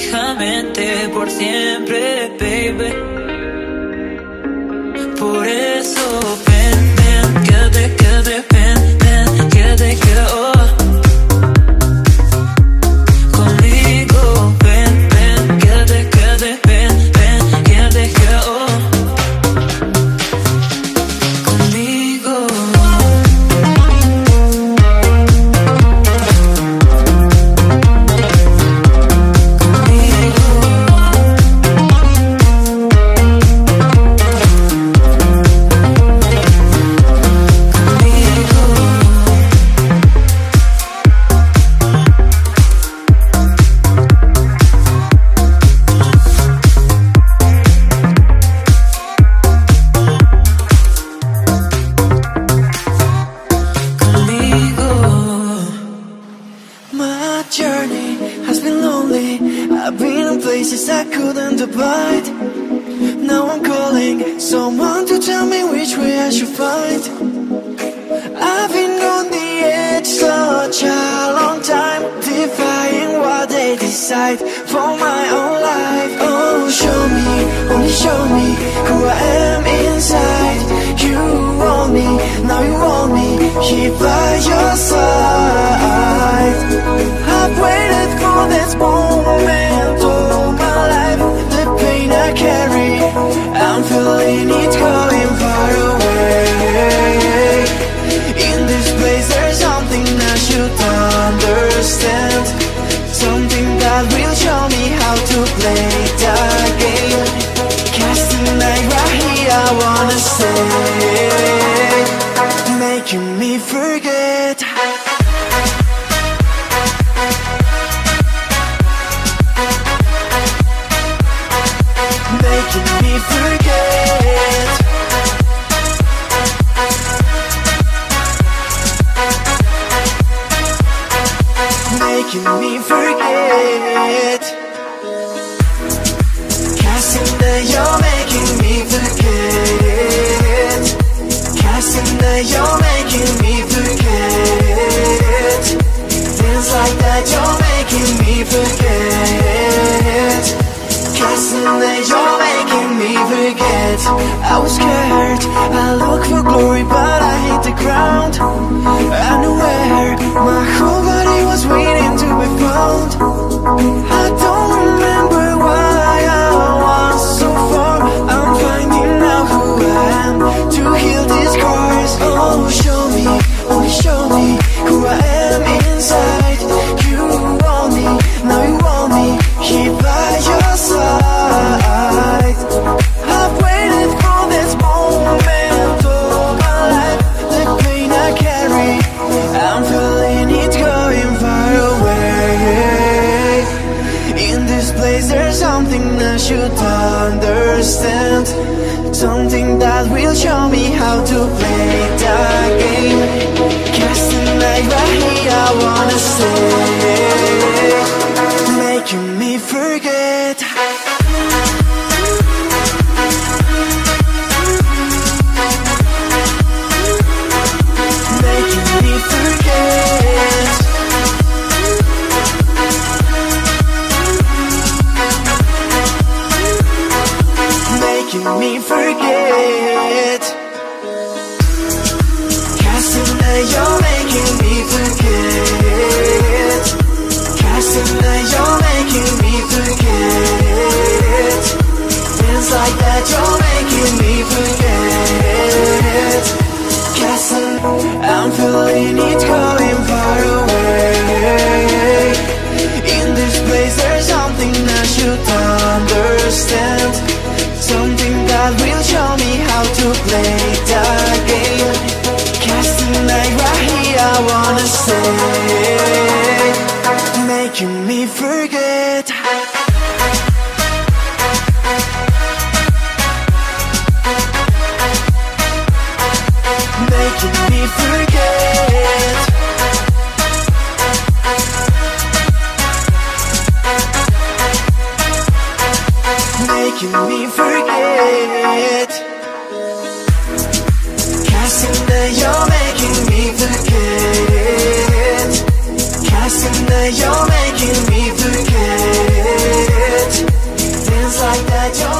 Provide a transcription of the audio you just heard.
fijamente por siempre, baby. Por eso ven, ven, quédate, quédate, ven, ven, quédate, quédate, oh. Conmigo, ven, ven, quédate, quédate, ven, ven, quédate, quédate, oh. Conmigo. My journey has been lonely. I've been in places I couldn't abide. Now I'm calling someone to tell me which way I should find. I've been on the edge such a long time, defying what they decide for my own life. Oh, show me, only show me who I am inside. You want me, now you want me, here by your side. I've waited for this moment all my life. The pain I carry, I'm feeling it going far away. In this place there's something I should understand, something that will show me how to play the game. Cast tonight right here I wanna say, making me forget. Making me forget. making me forget. Cassandra, you're making me forget. Cassandra, you're making me forget. Things like that, you're making me forget. Cassandra, you're making me forget. I was scared, I looked for glory, but I hit the ground. I knew where my whole body was waiting to be found. I don't remember why I was so far. I'm finding out who I am to heal these scars. Oh, show me, only show me who I am inside. You want me, now you want me, here by your side. I've waited for this moment all my life. The pain I carry, I'm feeling it going far away. In this place there's something I should understand, something that will show me how to play the game. Casting like right here, I wanna say, making me forget. Making me forget. Making me forget. Cassandra, you're making me forget. Cassandra, you're making me forget. Things like that, you're making me forget. Cassandra, I'm feeling it going far away. In this place there's something I should understand, something that will show me how to play the game. Casting like right here, I wanna say, making me forget. Making me forget. Making me forget. Cassandra, you're making me forget. Cassandra, you're making me forget. Things like that, you're